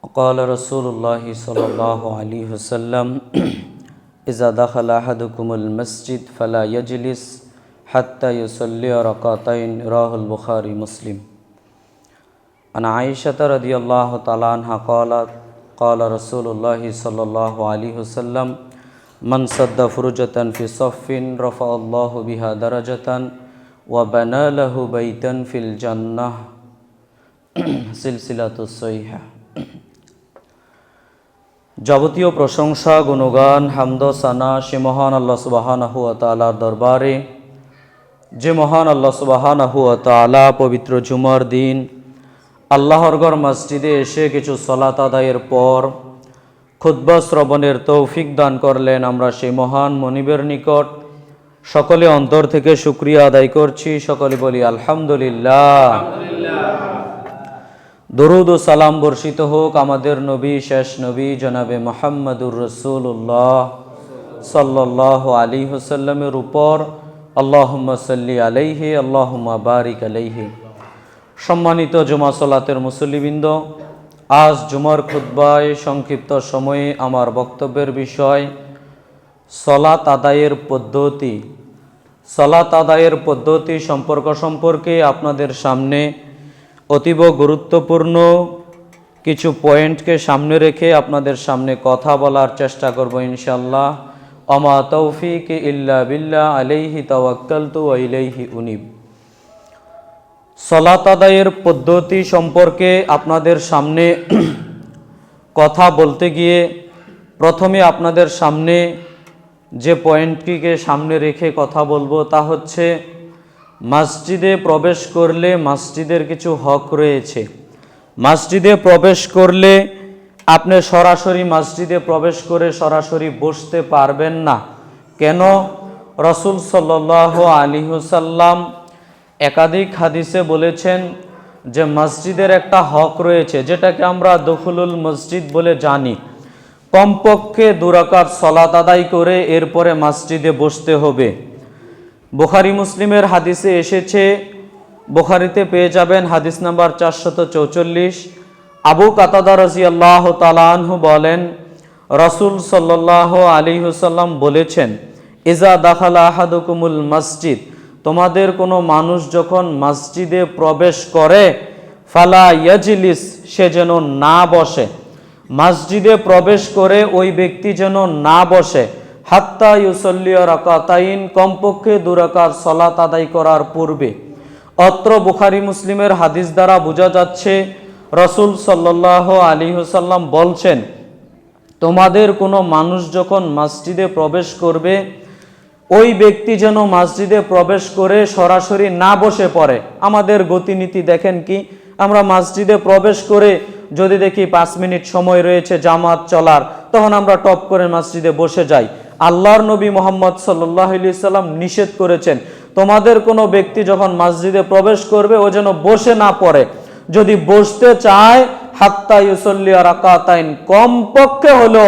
قال رسول الله صلى الله عليه وسلم إذا دخل أحدكم المسجد فلا يجلس حتى يصلي ركعتين رواه البخاري مسلم عن عائشة رضي الله تعالى عنها قالت قال رسول الله صلى الله عليه وسلم من سد فرجة في صف رفع الله بها درجة وبنى له بيتا في الجنة সিলসিলাত সহিহা। যাবতীয় প্রশংসা, গুণগান, হামদ, সানা সে মহান আল্লাহ সুবহানাহু ওয়া তাআলার দরবারে, যে মহান আল্লাহ সুবহানাহু ওয়া তাআলা পবিত্র জুমার দিন আল্লাহর ঘর মসজিদে এসে কিছু সালাত আদায়ের পর খুতবা শ্রবণের তৌফিক দান করলেন। আমরা সেই মহান মনিবের নিকট সকলে অন্তর থেকে শুকরিয়া আদায় করছি। সকলে বলি আলহামদুলিল্লাহ। দরুদ ও সালাম বর্ষিত হোক আমাদের নবী, শেষ নবী জনাবে মুহাম্মদুর রাসূলুল্লাহ সাল্লাল্লাহু আলাইহি ওয়াসাল্লামের উপর। আল্লাহুম্মা সাল্লি আলাইহি আল্লাহুম্মা বারিক আলাইহি। সম্মানিত জুমা সালাতের মুসল্লিবৃন্দ, আজ জুমার খুতবায় সংক্ষিপ্ত সময়ে আমার বক্তব্যের বিষয় সালাত আদায়ের পদ্ধতি। সালাত আদায়ের পদ্ধতি সম্পর্কে আপনাদের সামনে অতীব গুরুত্বপূর্ণ কিছু পয়েন্টকে সামনে রেখে আপনাদের সামনে কথা বলার চেষ্টা করব ইনশাআল্লাহ। আমা তৌফিক ইল্লা বিল্লাহ আলাইহি তাওয়াক্কালতু ওয়া ইলাইহি উনিব। সালাত আদায়ের পদ্ধতি সম্পর্কে আপনাদের সামনে কথা বলতে গিয়ে প্রথমে আপনাদের সামনে যে পয়েন্টটিকে সামনে রেখে কথা বলবো তা হচ্ছে, মসজিদে প্রবেশ করলে মসজিদের কিছু হক রয়েছে। মসজিদে প্রবেশ করলে আপনি সরাসরি মসজিদে প্রবেশ করে সরাসরি বসতে পারবেন না। কেন? রাসূল সাল্লাল্লাহু আলাইহি ওয়াসাল্লাম একাধিক হাদিসে বলেছেন যে মসজিদের একটা হক রয়েছে, যেটাকে আমরা দুখুলুল মসজিদ বলে জানি। কমপক্ষে 2 রাকাত সালাত আদায় করে এরপরে মসজিদে বসতে হবে। বুখারী মুসলিমের হাদিসে এসেছে, বুখারীতে পেয়ে যাবেন হাদিস নাম্বার 444। আবু কাতাদা রাদিয়াল্লাহু তাআলা আনহু বলেন, রাসূল সাল্লাল্লাহু আলাইহি ওয়াসাল্লাম বলেছেন, ইজা দাখালা আহাদুকুমুল মসজিদ, তোমাদের কোনো মানুষ যখন মসজিদে প্রবেশ করে, ফালা ইয়াজলিস, সে যেন না বসে। মসজিদে প্রবেশ করে ওই ব্যক্তি যেন না বসে, হাত্তা ইউসাল্লি রাকাতাইন, কমপক্ষে 2 রাকাত সালাত আদায় করার পূর্বে। অত্র বুখারী মুসলিমের হাদিস দ্বারা বোঝা যাচ্ছে রাসূল সাল্লাল্লাহু আলাইহি ওয়াসাল্লাম বলছেন, তোমাদের কোনো মানুষ যখন মসজিদে প্রবেশ করবে, ওই ব্যক্তি যেন মসজিদে প্রবেশ করে সরাসরি না বসে পড়ে। আমাদের গতিনীতি দেখেন কি, আমরা মসজিদে প্রবেশ করে যদি দেখি 5 মিনিট সময় রয়েছে জামাত চলার, তখন আমরা টপ করে মসজিদে বসে যাই। আল্লাহর নবী মুহাম্মদ সাল্লাল্লাহু আলাইহি ওয়াসাল্লাম নিষেধ করেছেন, তোমাদের কোনো ব্যক্তি যখন মসজিদে প্রবেশ করবে ও যেন বসে না পড়ে। যদি বসতে চায়, হাত্তা ইউসাল্লি রাকাতাইন, কমপক্ষে হলো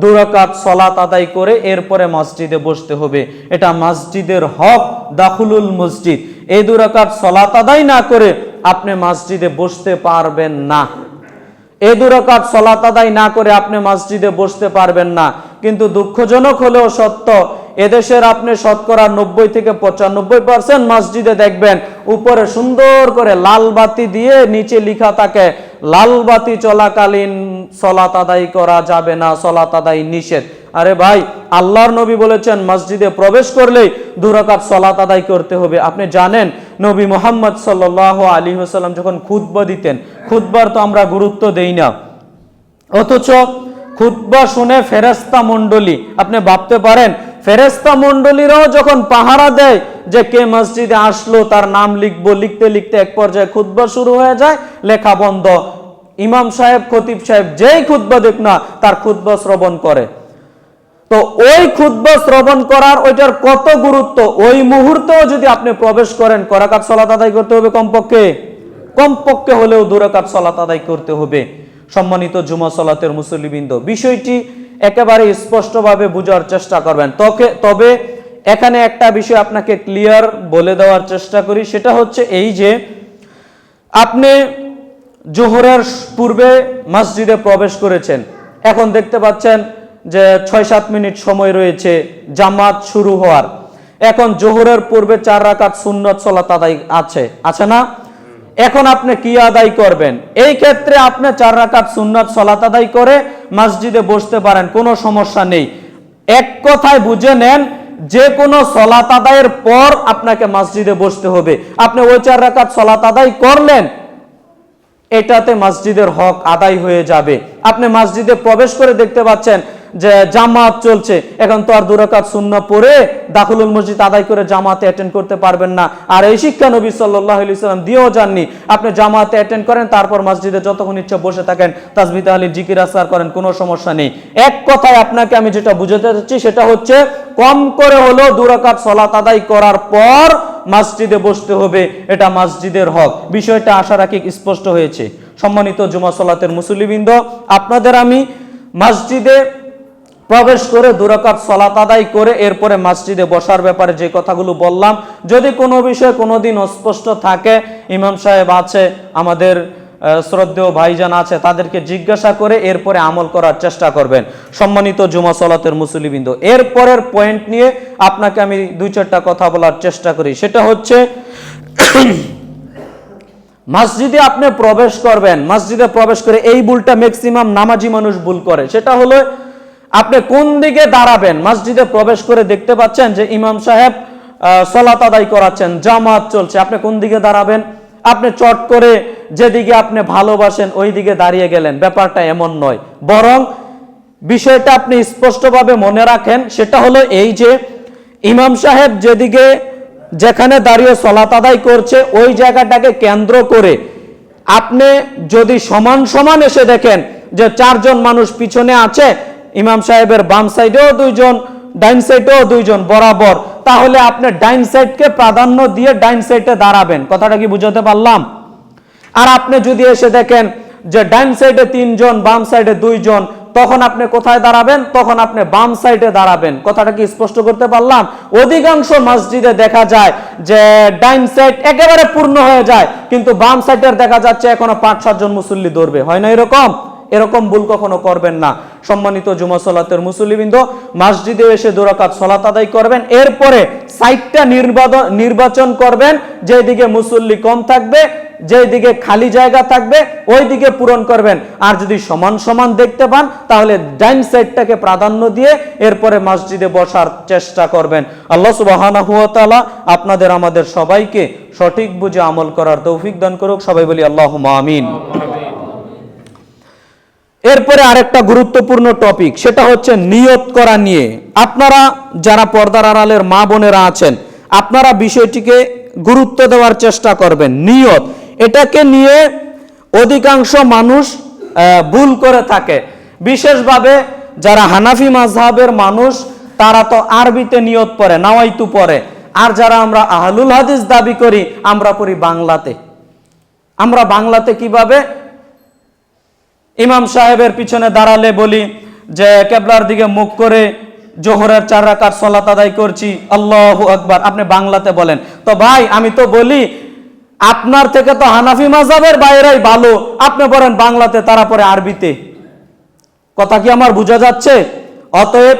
2 রাকাত সালাত আদায় করে এরপরে মসজিদে বসতে হবে। এটা মসজিদের হক, দাখুলুল মসজিদ। এই 2 রাকাত সালাত আদায় না করে আপনি মসজিদে বসতে পারবেন না। এই 2 রাকাত সালাত আদায় না করে আপনি মসজিদে বসতে পারবেন না। কিন্তু দুঃখজনক হলেও সত্য, এদেশের আপনি শতকরা 90 থেকে 95% মসজিদে দেখবেন উপরে সুন্দর করে লাল বাতি দিয়ে নিচে লেখা থাকে, লাল বাতি চলাকালীন সালাত আদায় করা যাবে না, সালাত আদায় নিষেধ। আরে ভাই, আল্লাহর নবী বলেছেন মসজিদে প্রবেশ করলেই 2 রাকাত সালাত আদায় করতে হবে। আপনি জানেন নবী মুহাম্মদ সাল্লাল্লাহু আলাইহি ওয়াসাল্লাম যখন খুতবা দিতেন, খুতবার তো আমরা গুরুত্ব দেই না, অথচ খুতবা শুনে ফেরেশতা মণ্ডলী, আপনি ভাবতে পারেন ফেরেশতা মণ্ডলীরাও যখন পাহারা দেয় যে কে মসজিদে আসলো তার নাম লিখবো, লিখতে লিখতে এক পর্যায়ে খুতবা শুরু হয়ে যায়, লেখা বন্ধ। ইমাম সাহেব, খতিব সাহেব যেই খুতবা দেখ না তার খুতবা শ্রবণ করে। তো ওই খুতবা শ্রবণ করার ওইটার কত গুরুত্ব, ওই মুহূর্তেও যদি আপনি প্রবেশ করেন, ক রাকাত সালাত আদায় করতে হবে, কমপক্ষে হলেও 2 রাকাত সালাত আদায় করতে হবে। সম্মানিত জুমা সালাতের মুসল্লিবৃন্দ, বিষয়টি একেবারে স্পষ্টভাবে বোঝার চেষ্টা করবেন। তবে এখানে একটা বিষয় আপনাকে ক্লিয়ার বলে দেওয়ার চেষ্টা করি, সেটা হচ্ছে এই যে আপনি জোহরের পূর্বে মসজিদে প্রবেশ করেছেন, এখন দেখতে পাচ্ছেন যে 6-7 মিনিট সময় রয়েছে জামাত শুরু হওয়ার। এখন জোহরের পূর্বে 4 রাকাত সুন্নত সালাত আদায় আছে না? এখন আপনি কি আদায় করবেন? এই ক্ষেত্রে আপনি 4 রাকাত সুন্নত সালাত আদায় করে মসজিদে বসতে পারেন, কোনো সমস্যা নেই। এক কথায় বুঝে নেন, যে কোনো সালাত আদায়ের পর আপনাকে মসজিদে বসতে হবে। আপনি ওই 4 রাকাত সালাত আদায় করলেন, এটাতে মসজিদের হক আদায় হয়ে যাবে। আপনি মসজিদে প্রবেশ করে দেখতে পাচ্ছেন যে জামাত চলছে, এখন তো আর 2 রাকাত সুন্নাহ পড়ে দাখিলুল মসজিদ আদায় করে জামাতে অ্যাটেন্ড করতে পারবেন না। আর এই শিক্ষা নবী সাল্লাল্লাহু আলাইহি ওয়াসাল্লাম দিয়েও যাননি। আপনি জামাতে অ্যাটেন্ড করেন, তারপর মসজিদে যতক্ষণ ইচ্ছা বসে থাকেন, তাসবিহ তাহলিল জিকির আসকার করেন, কোনো সমস্যা নেই। এক কথায় আপনাকে আমি যেটা বুঝাতে চাচ্ছি সেটা হচ্ছে, কম করে হলো 2 রাকাত সালাত আদায় করার পর মসজিদে বসতে হবে, এটা মসজিদের হক। বিষয়টা আশা রাখি স্পষ্ট হয়েছে। সম্মানিত জুমা সালাতের মুসল্লিবৃন্দ, আপনাদের আমি মসজিদে প্রবেশ করে 2 রাকাত সালাত আদায় করে এরপরে মসজিদে বসার ব্যাপারে যে কথাগুলো বললাম, যদি কোনো বিষয় কোনোদিন অস্পষ্ট থাকে, ইমাম সাহেব আছে, আমাদের শ্রদ্ধেয় ভাইজান আছে, তাদেরকে জিজ্ঞাসা করে এরপরে আমল করার চেষ্টা করবেন। সম্মানিত জুমা সালাতের মুসল্লিবৃন্দ, এরপরের পয়েন্ট নিয়ে আপনাকে আমি 2-4টা কথা বলার চেষ্টা করি। সেটা হচ্ছে, মসজিদে আপনি প্রবেশ করবেন, মসজিদে প্রবেশ করে এই ভুলটা ম্যাক্সিমাম নামাজি মানুষ ভুল করে। সেটা হলো, আপনি কোন দিকে দাঁড়াবেন? মসজিদে প্রবেশ করে দেখতে পাচ্ছেন যে ইমাম সাহেব সালাত আদায় করাচ্ছেন, জামাত চলছে, আপনি কোন দিকে দাঁড়াবেন? আপনি চট করে যেদিকে আপনি ভালোবাসেন ওই দিকে দাঁড়িয়ে গেলেন। ব্যাপারটা এমন নয়, বরং বিষয়টা আপনি স্পষ্টভাবে মনে রাখেন। সেটা হলো এই যে, ইমাম সাহেব যেখানে দাঁড়িয়ে সালাত আদায় করছে ওই জায়গাটাকে কেন্দ্র করে আপনি যদি সমান সমান এসে দেখেন যে 4 জন মানুষ পিছনে আছে, ইমাম সাহেবের বাম সাইডেও 2 জন, ডাইন সাইডেও 2 জন বরাবর, তাহলে আপনি ডাইন সাইডকে প্রাধান্য দিয়ে ডাইন সাইডে দাঁড়াবেন। কথাটা কি বুঝাতে পারলাম? আর আপনি যদি এসে দেখেন যে ডাইন সাইডে 3 জন, বাম সাইডে 2 জন, তখন আপনি কোথায় দাঁড়াবেন? তখন আপনি বাম সাইডে দাঁড়াবেন। কথাটা কি স্পষ্ট করতে পারলাম? অধিকাংশ মসজিদে দেখা যায় যে ডাইন সাইড একেবারে পূর্ণ হয়ে যায়, কিন্তু বাম সাইডের দেখা যাচ্ছে এখনো 5-7 জন মুসল্লি ধরবে, হয় না এরকম? এরকম ভুল কখনো করবেন না। সম্মানিত জুমা সালাতের মুসল্লিবৃন্দ, মসজিদে এসে 2 রাকাত সালাত আদায় করবেন, এরপরে সাইডটা নির্বাচন করবেন, যেদিকে মুসল্লি কম থাকবে, যেদিকে খালি জায়গা থাকবে ওই দিকে পূরণ করবেন। আর যদি সমান সমান দেখতে পান, তাহলে ডাইন সাইডটাকে প্রাধান্য দিয়ে এরপরে মসজিদে বসার চেষ্টা করবেন। আল্লাহ সুবহানাহু ওয়া তাআলা আপনাদের আমাদের সবাইকে সঠিক বুঝে আমল করার তৌফিক দান করুক। সবাই বলি আল্লাহুম্মা আমিন। এরপরে আরেকটা গুরুত্বপূর্ণ টপিক, সেটা হচ্ছে নিয়ত করা নিয়ে। আপনারা যারা পর্দার আড়ালের মা বোনেরা আছেন, আপনারা বিষয়টিকে গুরুত্ব দেওয়ার চেষ্টা করবেন। নিয়ত, এটাকে নিয়ে অধিকাংশ মানুষ ভুল করে থাকে। বিশেষভাবে যারা হানাফি মাযহাবের মানুষ, তারা তো আরবিতে নিয়ত পড়ে, নাওয়াইতু পড়ে। আর যারা আমরা আহলুল হাদিস দাবি করি, আমরা পড়ি বাংলাতে। আমরা বাংলাতে কিভাবে? ইমাম সাহেবের পিছনে দাঁড়ালে বলি যে কিবলার দিকে মুখ করে জোহরের 4 রাকাত সালাত আদায় করছি, আল্লাহু আকবার, আপনি বাংলাতে বলেন। তো ভাই, আমি তো বলি আপনার থেকে তো হানাফি মাযহাবের বাইরেই ভালো, আপনি পড়েন বাংলাতে, তারা পড়ে আরবিতে। কথা কি আমার বোঝা যাচ্ছে? অতএব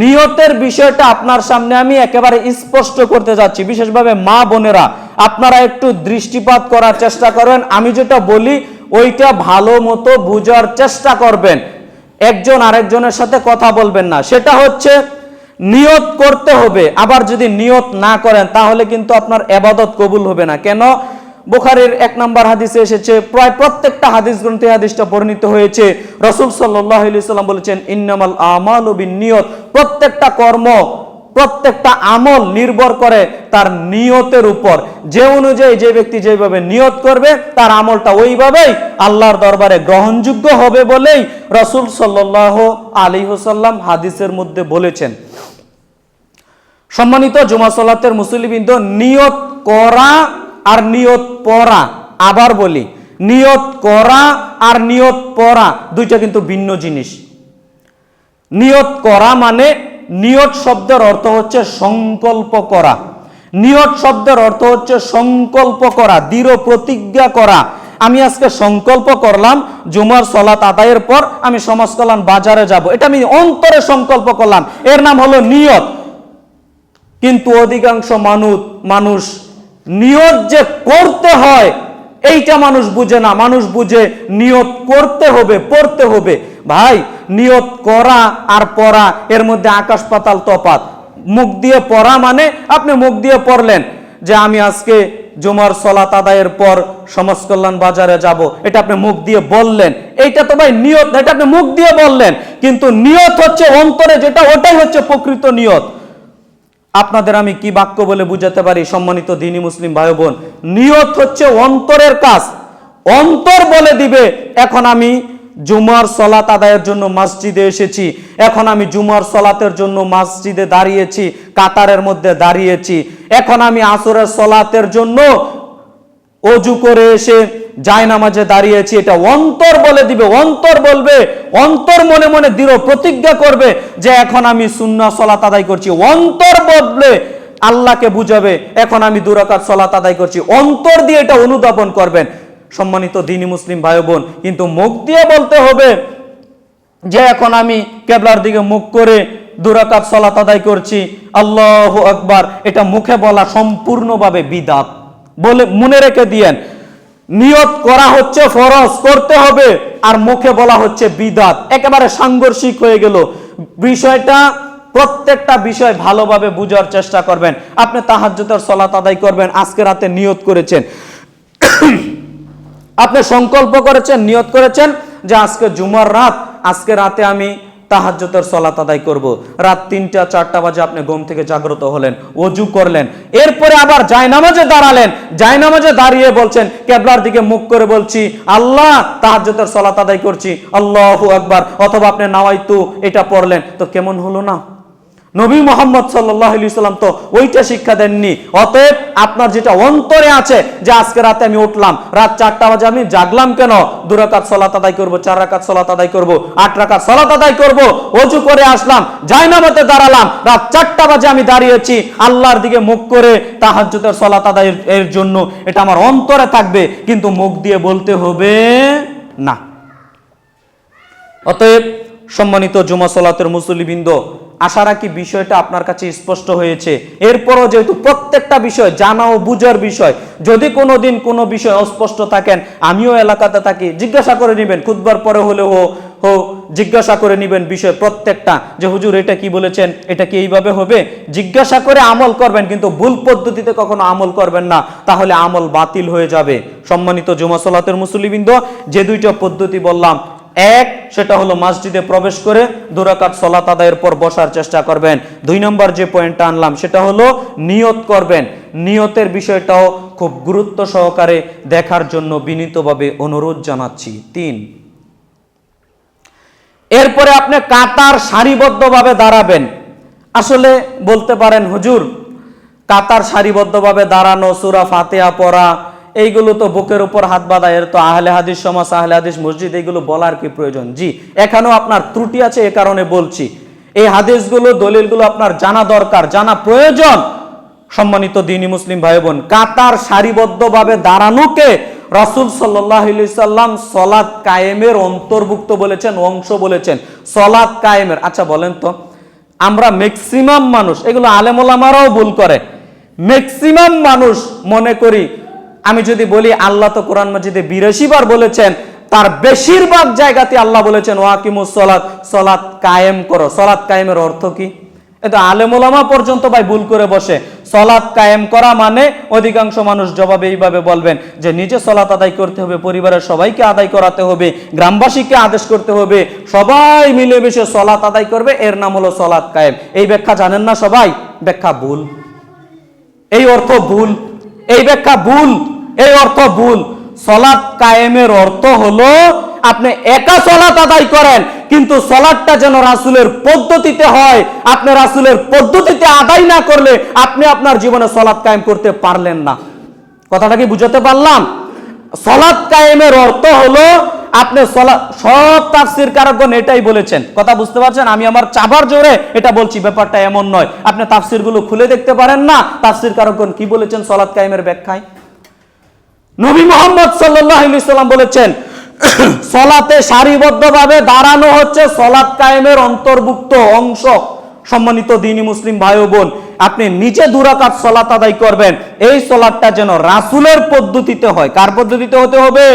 নিয়তের বিষয়টা আপনার সামনে আমি একেবারে স্পষ্ট করতে যাচ্ছি। বিশেষভাবে মা বোনেরা, আপনারা একটু দৃষ্টিপাত করার চেষ্টা করবেন। আমি যেটা বলি ওইটা ভালো মতো বুঝার চেষ্টা করবেন, একজন আরেকজনের সাথে কথা বলবেন না। সেটা হচ্ছে, নিয়ত করতে হবে। আবার যদি নিয়ত না করেন তাহলে কিন্তু আপনার ইবাদত কবুল হবে না। কেন? বুখারীর 1 নম্বর হাদিসে এসেছে, প্রায় প্রত্যেকটা হাদিস গ্রন্থে হাদিসটা বর্ণিত হয়েছে। রাসূল সাল্লাল্লাহু আলাইহি ওয়াসাল্লাম বলেছেন, ইন্নামাল আমালু বিন্নিয়ত, প্রত্যেকটা কর্ম, প্রত্যেকটা আমল নির্ভর করে তার নিয়তের উপর। যে অনুযায়ী যে ব্যক্তি যেভাবে নিয়ত করবে, তার আমলটা ওইভাবেই আল্লাহর দরবারে গ্রহণযোগ্য হবে বলেই রাসূল সাল্লাল্লাহু আলাইহি ওয়াসাল্লাম হাদিসের মধ্যে বলেছেন। সম্মানিত জুমা সালাতের মুসল্লিবৃন্দ, নিয়ত করা আর নিয়ত পড়া, আবার বলি, নিয়ত করা আর নিয়ত পড়া দুইটা কিন্তু ভিন্ন জিনিস। নিয়ত করা মানে, নিয়ত শব্দের অর্থ হচ্ছে সংকল্প করা। নিয়ত শব্দের অর্থ হচ্ছে সংকল্প করা, দৃঢ় প্রতিজ্ঞা করা। আমি আজকে সংকল্প করলাম জুমার সালাত আদায়ের পর আমি সমাজ কল্যাণ বাজারে যাব, এটা আমি অন্তরে সংকল্প করলাম, এর নাম হলো নিয়ত। কিন্তু অধিকাংশ মানুষ নিয়ত যে করতে হয় এইটা মানুষ বুঝে না। মানুষ বুঝে নিয়ত করতে হবে, পড়তে হবে। ভাই, নিয়ত করা আর পড়া এর মধ্যে আকাশ পাতাল তফাৎ। মুখ দিয়ে পড়া মানে আপনি মুখ দিয়ে পড়লেন যে আমি আজকে জুমার সালাত আদায়ের পর সমাজ কল্যাণ বাজারে যাব, এটা আপনি মুখ দিয়ে বললেন, এইটা তো ভাই নিয়ত, এটা আপনি মুখ দিয়ে বললেন। কিন্তু নিয়ত হচ্ছে অন্তরে যেটা, ওটাই হচ্ছে প্রকৃত নিয়ত। আপনাদের আমি কি বাক্য বলে বুঝাতে পারি সম্মানিত দ্বীনি মুসলিম ভাই বোন? নিয়ত হচ্ছে অন্তরের কাজ। অন্তর বলে দিবে এখন আমি জুমার সালাত আদায়ের জন্য মসজিদে এসেছি, এখন আমি জুমার সালাতের জন্য মসজিদে দাঁড়িয়েছি, কাতারের মধ্যে দাঁড়িয়েছি, এখন আমি আসরের সালাতের জন্য অজু করে এসে জায়নামাজে দাঁড়িয়েছি। এটা অন্তর বলে দিবে, অন্তর বলবে, অন্তর মনে মনে দৃঢ় প্রতিজ্ঞা করবে যে এখন আমি সুন্নাহ সালাত আদায় করছি। অন্তর বলবে, আল্লাহকে বুঝাবে এখন আমি 2 রাকাত সালাত আদায় করছি। অন্তর দিয়ে এটা অনুধাবন করবেন সম্মানিত দ্বীনি মুসলিম ভাই বোন। কিন্তু মুখ দিয়ে বলতে হবে যে এখন আমি কিবলার দিকে মুখ করে 2 রাকাত সালাত আদায় করছি, আল্লাহু আকবার। এটা মুখে বলা সম্পূর্ণভাবে বিদআত বলে মনে রেখে দিয়েন। নিয়ত করা হচ্ছে ফরজ, করতে হবে, আর মুখে বলা হচ্ছে বিদআত। একেবারে সাংঘর্ষিক হয়ে গেল বিষয়টা। প্রত্যেকটা বিষয় ভালোভাবে বুঝার চেষ্টা করবেন। আপনি তাহাজ্জুদের সালাত আদায় করবেন, আজকে রাতে নিয়ত করেছেন, আপনি সংকল্প করেছেন, নিয়ত করেছেন যে আজকে জুমার রাত, আজকে রাতে আমি তাহাজ্জুদের সালাত আদায় করব। রাত 3টা 4টা বাজে আপনি ঘুম থেকে জাগ্রত হলেন, ওযু করলেন, এরপরে আবার জায়নামাজে দাঁড়ালেন। জায়নামাজে দাঁড়িয়ে বলছেন, কিবলার দিকে মুখ করে বলছি, আল্লাহ তাহাজ্জুদের সালাত আদায় করছি, আল্লাহু আকবার। অথবা আপনি নাওয়াইতু এটা পড়লেন, তো কেমন হলো না? নবী মুহাম্মদ সাল্লাল্লাহু আলাইহি সাল্লাম তো ওইটা শিক্ষা দেননি। অতএব আপনার যেটা অন্তরে আছে যে আজকে রাতে আমি উঠলাম, রাত 4টা বাজে আমি জাগলাম কেন? 2 রাকাত সালাত আদায় করব, 4 রাকাত সালাত আদায় করব, 8 রাকাত সালাত আদায় করব। ওযু করে আসলাম, জায়নামাজে দাঁড়ালাম, রাত 4টা বাজে আমি দাঁড়িয়েছি আল্লাহর দিকে মুখ করে তাহাজ্জুদের সালাত আদায়ের জন্য। এটা আমার অন্তরে থাকবে, কিন্তু মুখ দিয়ে বলতে হবে না। অতএব সম্মানিত জুমা সালাতের মুসল্লিবৃন্দ, আশা রাখি বিষয়টা আপনার কাছে স্পষ্ট হয়েছে। এরপরও যেহেতু প্রত্যেকটা বিষয় জানা ও বুঝার বিষয়, যদি কোনোদিন কোনো বিষয় অস্পষ্ট থাকেন, আমিও এলাকাতে থাকি, জিজ্ঞাসা করে নেবেন, খুতবার পরে হলেও জিজ্ঞাসা করে নেবেন বিষয় প্রত্যেকটা, যে হুজুর এটা কি বলেছেন, এটা কি এইভাবে হবে? জিজ্ঞাসা করে আমল করবেন, কিন্তু ভুল পদ্ধতিতে কখনো আমল করবেন না, তাহলে আমল বাতিল হয়ে যাবে। সম্মানিত জুমা সালাতের মুসল্লিবৃন্দ, যে 2টা পদ্ধতি বললাম, এক সেটা হলো মসজিদে প্রবেশ করে 2 রাকাত সালাত আদায়ের পর বসার চেষ্টা করবেন। 2 নম্বর যে পয়েন্টটা আনলাম সেটা হলো নিয়ত করবেন। নিয়তের বিষয়টাও খুব গুরুত্ব সহকারে দেখার জন্য বিনীতভাবে অনুরোধ জানাচ্ছি। 3, এরপরে আপনি কাতার সারিবদ্ধভাবে দাঁড়াবেন। আসলে বলতে পারেন হুজুর, কাতার সারিবদ্ধভাবে দাঁড়ানো, সূরা ফাতিহা পড়া, এইগুলো তো বুকের উপর হাত বাঁধা, এর তো আহলে হাদিস সমাজ, আহলে হাদিস মসজিদ, এইগুলো বলার কি প্রয়োজন? জি, এখানেও আপনার ত্রুটি আছে, এ কারণে বলছি। এই হাদিসগুলো, দলিলগুলো আপনার জানা দরকার, জানা প্রয়োজন। সম্মানিত দ্বীনি মুসলিম ভাই বোন, কাতার সারিবদ্ধভাবে দাঁড়ানোকে রাসূল সাল্লাল্লাহু আলাইহি সাল্লাম সালাত কায়েমের অন্তর্ভুক্ত বলেছেন, অংশ বলেছেন, সালাত কায়েমের। আচ্ছা বলেন তো, আমরা ম্যাক্সিমাম মানুষ, এগুলো আলেম ওলামারাও ভুল করে, ম্যাক্সিমাম মানুষ মনে করি, আমি যদি বলি আল্লাহ তো কোরআন মাজিদে 82 বার বলেছেন, তার বেশিরভাগ জায়গাতে আল্লাহ বলেছেন ওয়াকিমুস সালাত, সালাত কায়েম করো। সালাত কায়েমের অর্থ কি? এটা আলেম ওলামা পর্যন্ত ভাই ভুল করে বসে। সালাত কায়েম করা মানে অধিকাংশ মানুষ জবাবে এইভাবে বলবেন যে নিজে সালাত আদায় করতে হবে, পরিবারের সবাইকে আদায় করাতে হবে, গ্রামবাসীকে আদেশ করতে হবে, সবাই মিলেমিশে সালাত আদায় করবে, এর নাম হলো সালাত কায়েম। এই ব্যাখ্যা জানেন না সবাই? ব্যাখ্যা ভুল, এই অর্থ ভুল, এই ব্যাখ্যা ভুল, এই অর্থ ভুল। সালাত কায়েমের অর্থ হলো আপনি একা সালাত আদায় করেন, কিন্তু সালাতটা যেন রাসূলের পদ্ধতিতে হয়। আপনি রাসূলের পদ্ধতিতে আদায় না করলে আপনি আপনার জীবনে সালাত কায়েম করতে পারলেন না। কথাটা কি বুঝাতে পারলাম? সালাত কায়েমের অর্থ হলো আপনি সব তাফসীর কারকগণ এটাই বলেছেন। কথা বুঝতে পারছেন? আমি আমার চাবার জোরে এটা বলছি, ব্যাপারটা এমন নয়। আপনি তাফসীরগুলো খুলে দেখতে পারেন না, তাফসীর কারকগণ কি বলেছেন সালাত কায়েমের ব্যাখ্যায়। নবী মুহাম্মদ সাল্লাল্লাহু আলাইহি সাল্লাম বলেছেন, সলাতে সারিবদ্ধভাবে দাঁড়ানো হচ্ছে সলাত কায়েমের অন্তর্ভুক্ত অংশ। সম্মানিত দ্বীনি মুসলিম ভাই ও বোন, আপনি নিজে 2 রাকাত সলাত আদায় করবেন, এই সলাতটা যেন রাসূলের পদ্ধতিতে হয়। কার পদ্ধতিতে হতে হবে?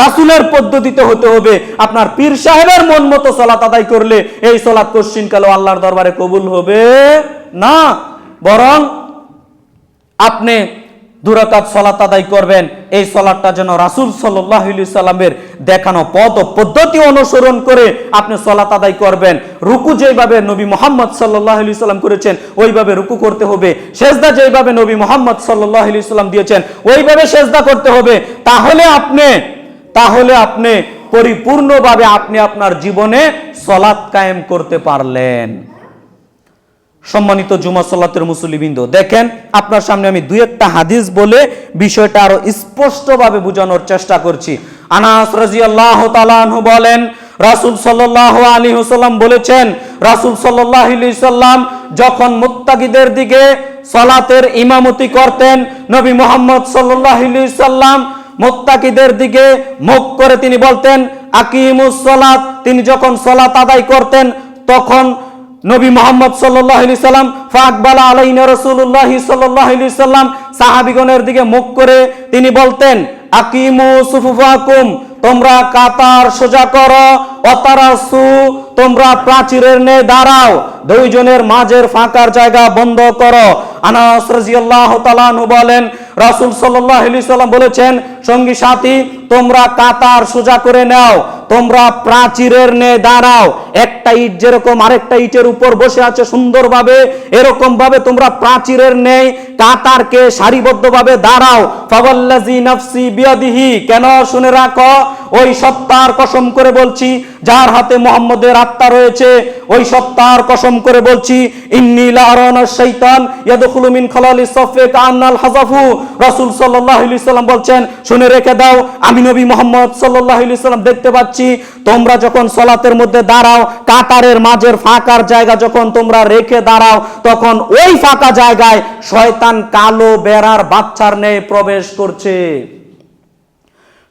রাসূলের পদ্ধতিতে হতে হবে। আপনার পীর সাহেবের মন মতো সলাত আদায় করলে এই সলাত কোশ্চিনকালেও আল্লাহর দরবারে কবুল হবে না। বরং আপনি 2 রাকাত সালাত আদায় করবেন, এই সালাতটা যেন রাসূল সাল্লাল্লাহু আলাইহি সাল্লামের দেখানো পথ ও পদ্ধতি অনুসরণ করে আপনি সালাত আদায় করবেন। রুকু যেভাবে নবী মুহাম্মদ সাল্লাল্লাহু আলাইহি সাল্লাম করেছেন ওইভাবে রুকু করতে হবে। সেজদা যেভাবে নবী মুহাম্মদ সাল্লাল্লাহু আলাইহি সাল্লাম দিয়েছেন ওইভাবে সেজদা করতে হবে। তাহলে আপনি পরিপূর্ণভাবে আপনি আপনার জীবনে সালাত কায়েম করতে পারলেন। সম্মানিত জুমা সালাতের মুসল্লিবৃন্দ, দেখেন আপনার সামনে আমি 2-1টা হাদিস বলে বিষয়টা আরো স্পষ্টভাবে বোঝানোর চেষ্টা করছি। আনাস রাদিয়াল্লাহু তাআলা আনহু বলেন, রাসূল সাল্লাল্লাহু আলাইহি ওয়াসাল্লাম বলেছেন, রাসূল সাল্লাল্লাহু আলাইহি সাল্লাম যখন মুত্তাকিদের দিকে সালাতের ইমামতি করতেন, নবী মুহাম্মদ সাল্লাল্লাহু আলাইহি সাল্লাম মুত্তাকিদের দিকে মুখ করে তিনি বলতেন আকিমুস সালাত। তিনি যখন সালাত আদায় করতেন তখন নবী মুহাম্মদ সাল্লাল্লাহু আলাইহি সাল্লাম ফাকবালা আলাইনা রাসূলুল্লাহ সাল্লাল্লাহু আলাইহি সাল্লাম সাহাবীগণের দিকে মুখ করে তিনি বলতেন আকিমু সুফুফাকুম, তোমরা কাতার সোজা করো, অতারাসু, তোমরা প্রাচীরের ন্যায় দাঁড়াও, দুইজনের মাঝের ফাঁকার জায়গা বন্ধ করো। আনাস রাদিয়াল্লাহু তাআলা আনহু বলেন, রাসূল সাল্লাল্লাহু আলাইহি সাল্লাম বলেছেন, সঙ্গী সাথী তোমরা কাতার সোজা করে নাও, তোমরা প্রাচীরের ন্যায় দাঁড়াও। একটা ইট যেরকম আরেকটা ইটের উপর বসে আছে সুন্দরভাবে, এরকম ভাবে তোমরা প্রাচীরের ন্যায় কাতারকে সারিবদ্ধভাবে দাঁড়াও। ফাওয়াল্লাযী নাফসি বিয়াদিহি, কেন শুনে রাখো, ওই সত্তার কসম করে বলছি যার হাতে মুহাম্মদের আত্মা রয়েছে, ওই সত্তার কসম করে বলছি, ইন্নী লা আরানা শাইতান ইয়াদখুলু মিন খালালিস সাফে কাআন্নাল হাযাফু। রাসূল সাল্লাল্লাহু আলাইহি সাল্লাম বলছেন, শুনে রেখে দাও, আমি নবী মুহাম্মদ সাল্লাল্লাহু আলাইহি সাল্লাম দেখতে পাচ্ছি তোমরা যখন সালাতের মধ্যে দাঁড়াও, কাতারের মাঝের ফাঁকার জায়গা যখন তোমরা রেখে দাঁড়াও, তখন ওই ফাঁকা জায়গায় শয়তান কালো বেড়ার বাচ্চার ন্যায় প্রবেশ করছে।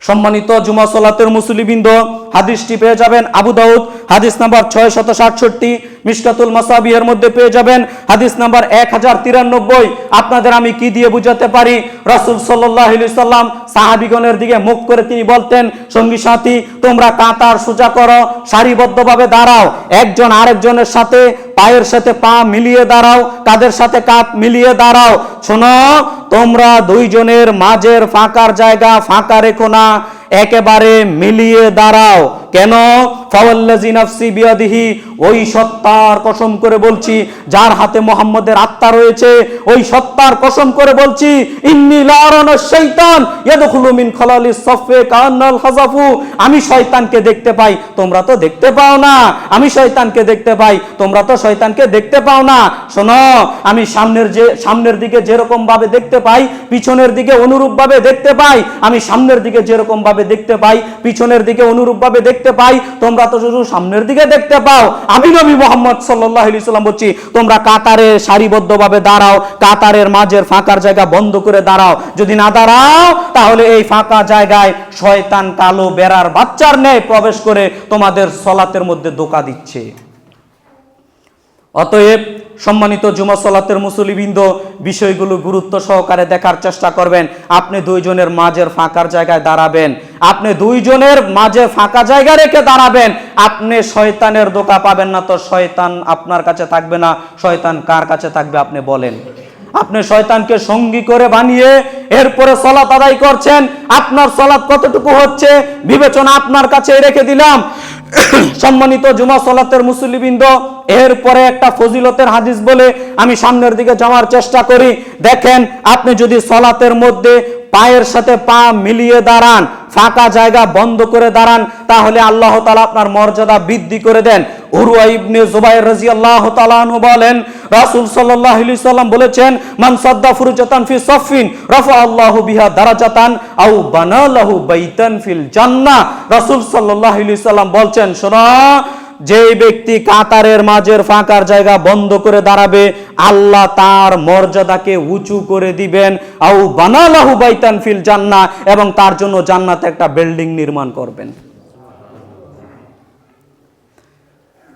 সম্মানিত জুমা সালাতের মুসল্লিবৃন্দ, হাদিসটি পেয়ে যাবেন আবু দাউদ হাদিস নাম্বার 667, মিশকাতুল মাসাবিহের মধ্যে পেয়ে যাবেন হাদিস নাম্বার 1093। আপনাদের আমি কি দিয়ে বুঝাতে পারি, রাসূল সাল্লাল্লাহু আলাইহি সাল্লাম সাহাবীগণের দিকে মুখ করে তিনি বলতেন, সঙ্গী সাথী তোমরা কাতার সোজা করো, সারিবদ্ধভাবে দাঁড়াও, একজন আরেকজনের সাথে পায়ের সাথে পা মিলিয়ে দাঁড়াও, কাঁধের সাথে কাঁধ মিলিয়ে দাঁড়াও। শোনো, তোমরা দুইজনের মাঝের ফাঁকার জায়গা ফাঁকা রেখো না, একেবারে মিলিয়ে দাঁড়াও। কেন? ফাওয়াল্লাযী নাফসি বিয়াদিহি, ওই সত্তার কসম করে বলছি যার হাতে মুহাম্মদের আত্মা রয়েছে, ওই সত্তার কসম করে বলছি, ইন্নী লা আরানা শাইতান ইয়াদখুলু মিন খালালিস সাফে কাআন্নাল হাযাফু, আমি শয়তানকে দেখতে পাই, তোমরা তো দেখতে পাও না। আমি শয়তানকে দেখতে পাই, তোমরা তো শয়তানকে দেখতে পাও না। শোনো, আমি সামনের দিকে যেরকম ভাবে দেখতে পাই, পিছনের দিকে অনুরূপ ভাবে দেখতে পাই। আমি সামনের দিকে যেরকম ভাবে দেখতে পাই, পিছনের দিকে অনুরূপ ভাবে দেখতে পাই, তোমরা তো শুধু সামনের দিকে দেখতে পাও। আমি নবী মুহাম্মদ সাল্লাল্লাহু আলাইহি সাল্লাম বলছি, তোমরা কাতারে সারিবদ্ধভাবে দাঁড়াও, কাতারের মাঝের ফাঁকার জায়গা বন্ধ করে দাঁড়াও। যদি না দাঁড়াও তাহলে এই ফাঁকা জায়গায় শয়তান কালো বেড়ার বাচ্চার ন্যায় প্রবেশ করে তোমাদের সালাতের মধ্যে ধোঁকা দিচ্ছে। অতএব সম্মানিত জুমা সালাতের মুসল্লিবৃন্দ, বিষয়গুলো গুরুত্ব সহকারে দেখার চেষ্টা করবেন। আপনি দুইজনের মাঝের ফাঁকার জায়গায় দাঁড়াবেন, আপনি দুইজনের মাঝে ফাঁকা জায়গা রেখে দাঁড়াবেন। আপনি শয়তানের ধোঁকা পাবেন না, তো শয়তান আপনার কাছে থাকবে না। শয়তান কার কাছে থাকবে আপনি বলেন? আপনি শয়তানকে সঙ্গী করে বানিয়ে এরপরে সালাত আদায় করছেন। আপনার সালাত কতটুকু হচ্ছে বিবেচনা আপনার কাছে রেখে দিলাম। সম্মানিত জুমা সালাতের মুসল্লিবৃন্দ, এরপরে একটা ফজিলতের হাদিস বলে আমি সামনের দিকে যাওয়ার চেষ্টা করি। দেখেন, আপনি যদি সালাতের মধ্যে পায়ের সাথে পা মিলিয়ে দাঁড়ান, ফাঁকা জায়গা বন্ধ করে দাঁড়ান, তাহলে আল্লাহ তাআলা আপনার মর্যাদা বৃদ্ধি করে দেন। উরওয়া ইবনে জুবাইর রাদিয়াল্লাহু তাআলা আনহু বলেন, রাসূল সাল্লাল্লাহু আলাইহি সাল্লাম বলেছেন, মান সাদ্দা ফুরজাতান ফি সাফিন রাফাআল্লাহু বিহা দারাজাতান আও বানালাহু বাইতান ফিল জান্নাহ। রাসূল সাল্লাল্লাহু আলাইহি সাল্লাম বলছেন, শোনো, যেই ব্যক্তি কাতারের মাঝের ফাঁকার জায়গা বন্ধ করে দাঁড়াবে, আল্লাহ তার মর্যাদাকে উঁচু করে দিবেন। আউ বানালাহু বাইতান ফিল জান্নাহ, এবং তার জন্য জান্নাতে একটা বিল্ডিং নির্মাণ করবেন।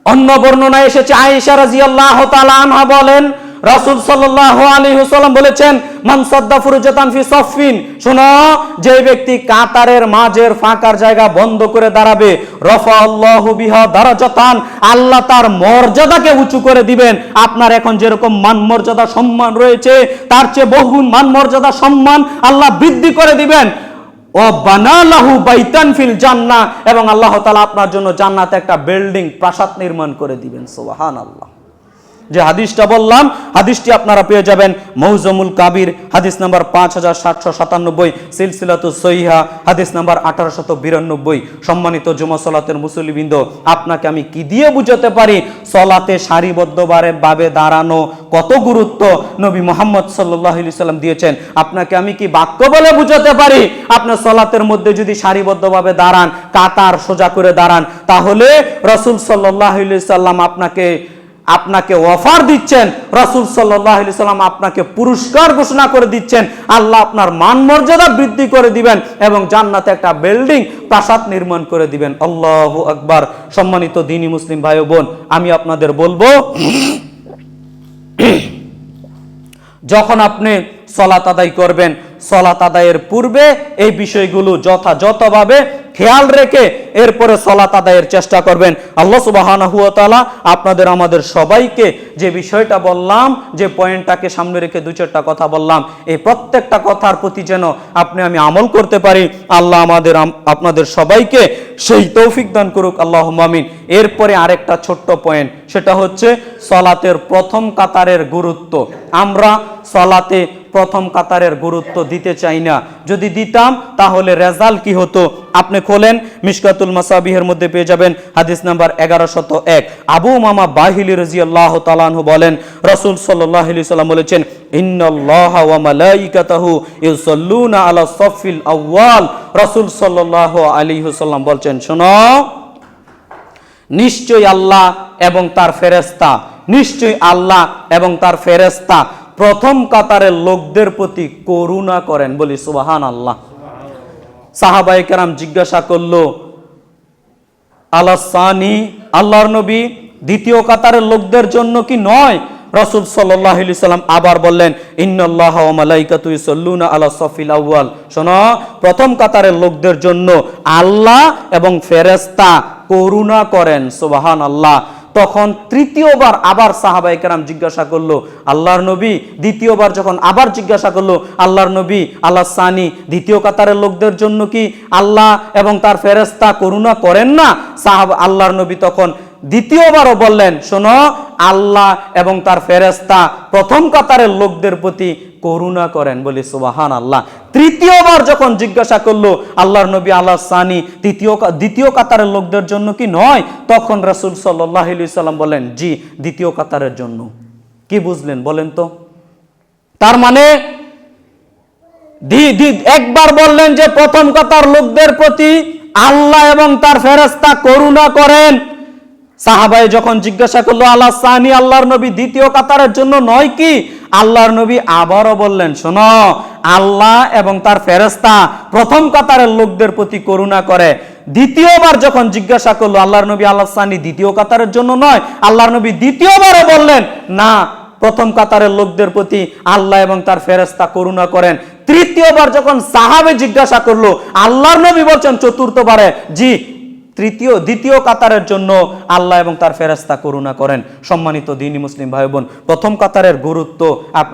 অন্য বর্ণনায় এসেছে, আয়েশা রাদিয়াল্লাহু তাআলা আনহা বলেন, রাসূল সাল্লাল্লাহু আলাইহি ওয়াসাল্লাম বলেছেন, মান সাদ্দা ফুরজাতান ফি সাফফিন, শোনো, যে ব্যক্তি কাতারের মাঝের ফাঁকার জায়গা বন্ধ করে দাঁড়াবে, রাফাআল্লাহু বিহা দারাজাতান, আল্লাহ তার মর্যাদাকে উঁচু করে দিবেন। আপনার এখন যেরকম মান মর্যাদা সম্মান রয়েছে, তার চেয়ে বহুগুণ মান মর্যাদা সম্মান আল্লাহ বৃদ্ধি করে দিবেন। ও বানালাহু বাইতান ফিল জান্নাহ, এবং আল্লাহ তাআলা আপনার জন্য জান্নাতে একটা বিল্ডিং, প্রাসাদ নির্মাণ করে দিবেন। সুবহানাল্লাহ। যে হাদিসটা বললাম, হাদিসটি আপনারা পেয়ে যাবেন মৌজুমুল কাবির, হাদিস নাম্বার 5797, সিলসিলাতুস সহিহা, হাদিস নাম্বার 1892। সম্মানিত জুমা সালাতের মুসল্লিবৃন্দ, আপনাকে আমি কি দিয়ে বুঝাতে পারি সালাতে সারিবদ্ধভাবে দাঁড়ানো কত গুরুত্ব নবী মুহাম্মদ সাল্লাল্লাহু আলাইহি সাল্লাম দিয়েছেন? আপনাকে আমি কি বাক্য বলে বুঝাতে পারি? আপনার সালাতের মধ্যে যদি সারিবদ্ধভাবে দাঁড়ান, কাতার সোজা করে দাঁড়ান, তাহলে রাসূল সাল্লাল্লাহু আলাইহি সাল্লাম আপনাকে অফার দিচ্ছেন, রাসূল সাল্লাল্লাহু আলাইহি সাল্লাম আপনাকে পুরস্কার ঘোষণা করে দিচ্ছেন। আল্লাহ আপনার মান মর্যাদা বৃদ্ধি করে দিবেন এবং জান্নাতে একটা বিল্ডিং, প্রাসাদ নির্মাণ করে দিবেন। আল্লাহু আকবার। সম্মানিত দ্বীনি মুসলিম ভাই ও বোন, আমি আপনাদের বলবো, যখন আপনি সালাত আদায় করবেন, সালাত আদায়ের পূর্বে এই বিষয়গুলো যথাযথভাবে খেয়াল রেখে এরপরে সালাত আদায়ের চেষ্টা করবেন। আল্লাহ সুবহানাহু ওয়া তাআলা আপনাদের আমাদের সবাইকে যে বিষয়টা বললাম, যে পয়েন্টটাকে সামনে রেখে দু চারটা কথা বললাম, এই প্রত্যেকটা কথার প্রতি যেন আমি আমল করতে পারি। আল্লাহ আপনাদের সবাইকে সেই তৌফিক দান করুক, আল্লাহুম্মা আমিন। এরপরে আরেকটা ছোট্ট পয়েন্ট, সেটা হচ্ছে সালাতের প্রথম কাতারের গুরুত্ব। আমরা সালাতে প্রথম কাতারের গুরুত্ব দিতে চাই না। যদি দিতাম তাহলে রেজাল্ট কি হতো? আপনি খোলেন, মিশকাতুল মাসাবিহের মধ্যে পেয়ে যাবেন হাদিস নাম্বার 1101। আবু উমামা বাহিলি রাদিয়াল্লাহু তাআলা আনহু বলেন, রাসূল সাল্লাল্লাহু আলাইহি সাল্লাম বলেছেন, ইন্নাল্লাহা ওয়া মালাইকাতাহু ইউসাল্লুনা আলা সাফফিল আউয়াল। রাসূল সাল্লাল্লাহু আলাইহি সাল্লাম বলছেন, শোনো, নিশ্চয়ই আল্লাহ এবং তার ফেরেশতা, নিশ্চয়ই আল্লাহ এবং তার ফেরেশতা প্রথম কাতারের লোকদের প্রতি করুণা করেন। বলি সুবহানাল্লাহ। সাহাবায়ে কেরাম জিজ্ঞাসা করলো, আলাসানি, আল্লাহর নবী, দ্বিতীয় কাতারের লোকদের জন্য কি নয়? রাসূল সাল্লাল্লাহু আলাইহি সাল্লাম আবার বললেন, ইন্নাল্লাহা ওয়া মালাইকাতুহু ইউসাল্লুনা আলা সাফিল আউয়াল। শোনো, প্রথম কাতারের লোকদের জন্য আল্লাহ এবং ফেরেশতা করুণা করেন। সুবহানাল্লাহ। তখন তৃতীয়বার আবার সাহাবায়ে কেরাম জিজ্ঞাসা করলো, আল্লাহর নবী, দ্বিতীয়বার যখন আবার জিজ্ঞাসা করলো, আল্লাহর নবী, আল্লাহ সানি, দ্বিতীয় কাতারের লোকদের জন্য কি আল্লাহ এবং তার ফেরেশতা করুণা করেন না? আল্লাহর নবী তখন দ্বিতীয়বারও বললেন, শোনো, আল্লাহ এবং তার ফেরেশতা প্রথম কাতারের লোকদের প্রতি করুণা করেন। বলি সুবহানাল্লাহ। তৃতীয়বার যখন জিজ্ঞাসা করলো, আল্লাহর নবী, আল্লাহ সানি, দ্বিতীয় কাতারের লোকদের জন্য কি নয়? তখন রাসূল সাল্লাল্লাহু আলাইহি সাল্লাম বলেন, জি, দ্বিতীয় কাতারের জন্য। কি বুঝলেন বলেন তো? তার মানে একবার বললেন যে প্রথম কাতার লোকদের প্রতি আল্লাহ এবং তার ফেরেশতা করুণা করেন। সাহাবায়ে যখন জিজ্ঞাসা করলো, আল্লাহ সানি, আল্লাহর নবী, দ্বিতীয় কাতারের জন্য নয় কি? আল্লাহর নবী আবারও বললেন, শোনো, আল্লাহ এবং তার ফেরেশতা প্রথম কাতারের লোকদের প্রতি করুণা করে। দ্বিতীয়বার যখন জিজ্ঞাসা করলো, আল্লাহর নবী, আল্লাহ সানি, দ্বিতীয় কাতারের জন্য নয়? আল্লাহর নবী দ্বিতীয়বারও বললেন, না, প্রথম কাতারের লোকদের প্রতি আল্লাহ এবং তার ফেরেশতা করুণা করেন। তৃতীয়বার যখন সাহাবে জিজ্ঞাসা করলো, আল্লাহর নবী বলছেন চতুর্থবারে, জি, দ্বিতীয় কাতারের জন্য আল্লাহ এবং তার ফেরেশতা করুণা করেন। সম্মানিত দ্বীনি মুসলিম ভাই বোন, প্রথম কাতারের গুরুত্ব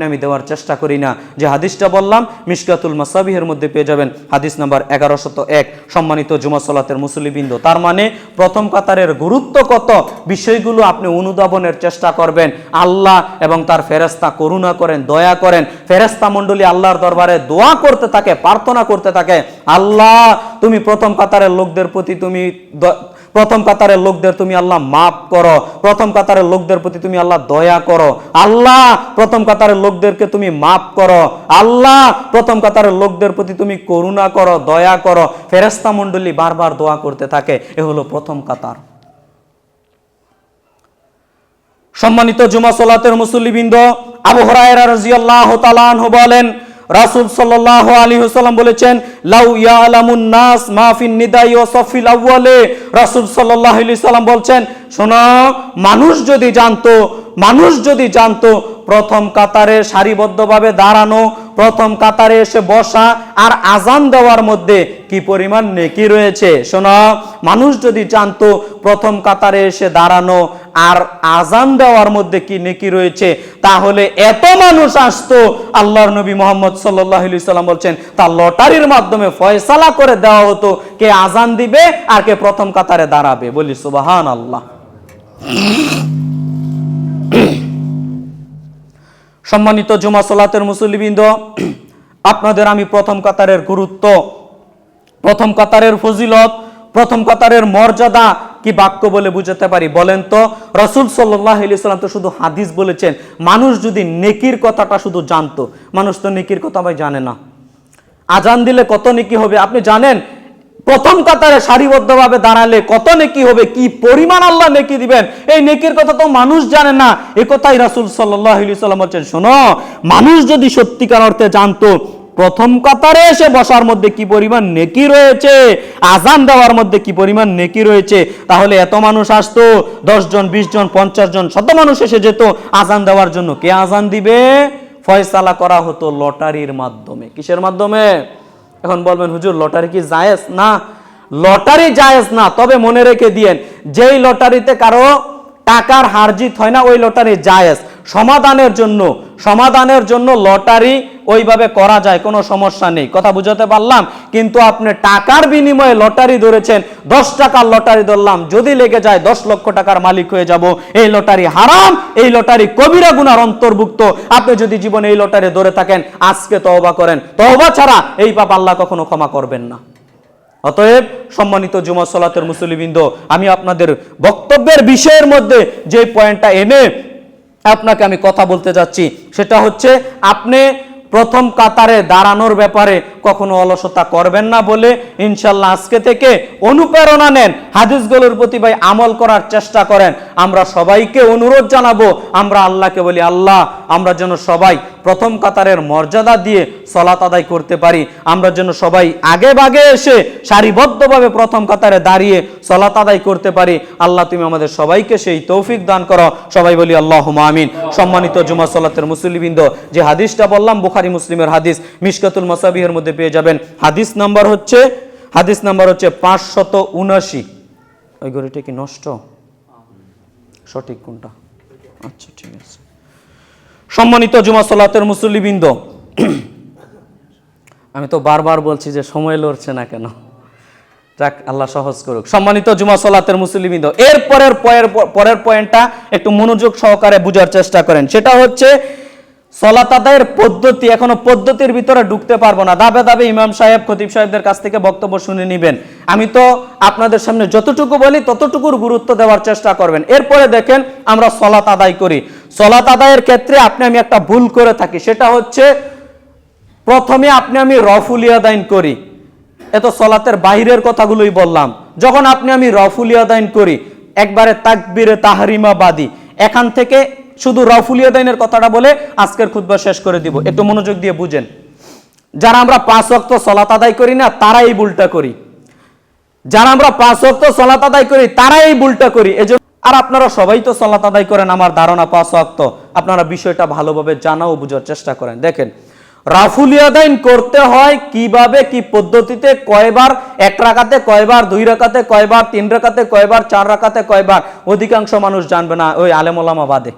আমি দেওয়ার চেষ্টা করি না। যে হাদিসটা বললাম মিশকাতুল মাসাবিহের মধ্যে পেয়ে যাবেন হাদিস নাম্বার 1101। সম্মানিত জুমা সালাতের মুসল্লিবৃন্দ, তার মানে প্রথম কাতারের গুরুত্ব কত, বিষয়গুলো আপনি অনুধাবনের চেষ্টা করবেন। আল্লাহ এবং তার ফেরেশতা করুণা করেন, দয়া করেন। ফেরেশতা মণ্ডলী আল্লাহর দরবারে দোয়া করতে থাকে, প্রার্থনা করতে থাকে, আল্লাহ, তুমি প্রথম কাতারের লোকদের প্রতি তুমি আল্লাহ মাফ করো, প্রথম কাতারের লোকদের প্রতি তুমি আল্লাহ দয়া করো, আল্লাহ প্রথম কাতারের লোকদেরকে তুমি মাফ করো, আল্লাহ প্রথম কাতারের লোকদের প্রতি তুমি করুণা করো, দয়া করো। ফেরেশতা মণ্ডলী বারবার দোয়া করতে থাকে। এ হলো প্রথম কাতার। সম্মানিত জুমা সালাতের মুসল্লিবৃন্দ, আবু হুরায়রা রাদিয়াল্লাহু তাআলা আনহু বলেন, রাসূল সাল্লাল্লাহু আলাইহি ওয়াসাল্লাম বলেছেন, লাউ ইয়ালামুন নাস মা ফিন নিদাই ওয়া সাফিল আউয়ালে। রাসূল সাল্লাল্লাহু আলাইহি ওয়াসাল্লাম বলছেন, শোনো, মানুষ যদি জানতো প্রথম কাতারে সারিবদ্ধভাবে দাঁড়ানো, প্রথম কাতারে এসে বসা আর আজান দেওয়ার মধ্যে কি পরিমাণ নেকি রয়েছে। শোনো, মানুষ যদি জানতো প্রথম কাতারে এসে দাঁড়ানো আর আজান দেওয়ার মধ্যে কি নেকি রয়েছে, তাহলে এত মানুষ আসতো। আল্লাহর নবী মুহাম্মদ সাল্লাল্লাহু আলাইহি ওয়াসাল্লাম বলছেন, তা লটারির মাধ্যমে ফয়সালা করে দেওয়া হতো কে আজান দিবে আর কে প্রথম কাতারে দাঁড়াবে। বলি সুবহানাল্লাহ। সম্মানিত জুমা সালাতের মুসল্লিবৃন্দ, আপনাদের আমি প্রথম কাতারের গুরুত্ব, প্রথম কাতারের ফজিলত, প্রথম কাতারের মর্যাদা কি বাক্য বলে বুঝাতে পারি বলেন তো? রাসূল সাল্লাল্লাহু আলাইহি ওয়াসাল্লাম তো শুধু হাদিস বলেছেন। মানুষ যদি নেকির কথাটা শুধু জানতো, মানুষ তো নেকির কথা ভাই জানে না। আজান দিলে কত নেকি হবে আপনি জানেন? প্রথম কাতারে সারিবদ্ধভাবে দাঁড়ালে কত নেকি হবে, কি পরিমাণ আল্লাহ নেকি দিবেন, এই নেকির কথা তো মানুষ জানে না। এই কথাই রাসূল সাল্লাল্লাহু আলাইহি ওয়াসাল্লাম বলেন, শোনো, মানুষ যদি সত্যিকার অর্থে জানতো প্রথম কাতারে এসে বসার মধ্যে কি পরিমাণ নেকি রয়েছে, আজান দেওয়ার মধ্যে কি পরিমাণ নেকি রয়েছে, তাহলে এত মানুষ আসতো। 10 জন, 20 জন, 50 জন, শত মানুষ এসে যেত আজান দেওয়ার জন্য। কে আজান দিবে ফয়সালা করা হতো লটারির মাধ্যমে। কিসের মাধ্যমে? এখন বলবেন, হুজুর লটারি কি জায়েজ? না, লটারি জায়েজ না। তবে মনে রেখে দিয়েন, যেই লটারিতে কারো টাকার হারজিত হয় না ওই লটারি জায়েজ। সমাধানের জন্য লটারি ওইভাবে করা যায়, কোনো সমস্যা নেই। কথা বুঝাতে পারলাম? কিন্তু আপনি টাকার বিনিময়ে লটারি ধরেছেন, 10 টাকার লটারি ধরলাম, যদি লেগে যায় 10 লক্ষ টাকার মালিক হয়ে যাব, এই লটারি হারাম, এই লটারি কবিরা গুনার অন্তর্ভুক্ত। আপনি যদি জীবনে এই লটারি ধরে থাকেন, আজকে তওবা করেন। তওবা ছাড়া এই পাপ আল্লাহ কখনো ক্ষমা করবেন না। অতএব সম্মানিত জুমা সালাতের মুসল্লিবৃন্দ, আমি আপনাদের বক্তব্যের বিষয়ের মধ্যে যে পয়েন্টটা এনে আপনাকে আমি কথা বলতে যাচ্ছি, সেটা হচ্ছে আপনি প্রথম কাতারে দাঁড়ানোর ব্যাপারে কখনো অলসতা করবেন না বলে ইনশাল্লাহ আজকে থেকে অনুপ্রেরণা নেন, হাদিসগুলোর প্রতি ভাই আমল করার চেষ্টা করেন। আমরা সবাইকে অনুরোধ জানাবো, আমরা আল্লাহকে বলি, আল্লাহ আমরা যেন সবাই প্রথম কাতারের মর্যাদা দিয়ে সালাত আদায় করতে পারি, আমরা যেন সবাই আগে ভাগে এসে সারিবদ্ধভাবে প্রথম কাতারে দাঁড়িয়ে সালাত আদায় করতে পারি। আল্লাহ তুমি আমাদের সবাইকে সেই তৌফিক দান করো। সবাই বলি আল্লাহুম্মা আমিন। সম্মানিত জুমা সালাতের মুসল্লিবৃন্দ, যে হাদিসটা বললাম বুখারী মুসলিমের হাদিস, মিশকাতুল মাসাবিহের মধ্যে পেয়ে যাবেন। হাদিস নাম্বার হচ্ছে 579। ওই ঘড়িটা কি নষ্ট? সঠিক কোনটা? আচ্ছা ঠিক আছে। সম্মানিত জুমা সালাতের মুসল্লিবৃন্দ, আমি তো বারবার বলছি যে সময় লড়ছে না কেন, যাক আল্লাহ সহজ করুক। সম্মানিত জুমা সালাতের মুসল্লিবৃন্দ, এর পরের পয়েন্টটা একটু মনোযোগ সহকারে বোঝার চেষ্টা করেন। সেটা হচ্ছে সালাত আদায়ের পদ্ধতি। এখনো পদ্ধতির ভিতরে ঢুকতে পারবো না, ধাপে ধাপে ইমাম সাহেব, খতিব সাহেবদের কাছ থেকে বক্তব্য শুনে নেবেন। আমি তো আপনাদের সামনে যতটুকু বলি ততটুকুর গুরুত্ব দেওয়ার চেষ্টা করবেন। এরপরে দেখেন আমরা সালাত আদায় করি, সালাত আদায়ের ক্ষেত্রে আমি একটা ভুল করে থাকি। সেটা হচ্ছে প্রথমে আমি রফুল ইয়াদাইন করি। এত সালাতের বাইরের কথাগুলোই বললাম। যখন আমি রফুল ইয়াদাইন করি, একবারে তাকবীরে তাহরিমা বাদি, এখান থেকে শুধু রফুল ইয়াদাইনের কথাটা বলে আজকের খুতবা শেষ করে দিব। একটু মনোযোগ দিয়ে বুঝেন। যারা আমরা 5 ওয়াক্ত সালাত আদায় করি না, তারা এই ভুলটা করি। যারা আমরা 5 ওয়াক্ত সালাত আদায় করি, তারা এই ভুলটা করি। এজন্য আর আপনারা সবাই তো সালাত আদায় করেন, আমার ধারণা 5 ওয়াক্ত। আপনারা বিষয়টা ভালোভাবে জানা ও বোঝার চেষ্টা করেন। দেখেন, রাফুল ইয়াদাইন করতে হয় কিভাবে, কি পদ্ধতিতে, কয়বার, 1 রাকাতে কয়বার, 2 রাকাতে কয়বার, 3 রাকাতে কয়বার, 4 রাকাতে কয়বার, অধিকাংশ মানুষ জানবে না, ওই আলেম ওলামা বাদে।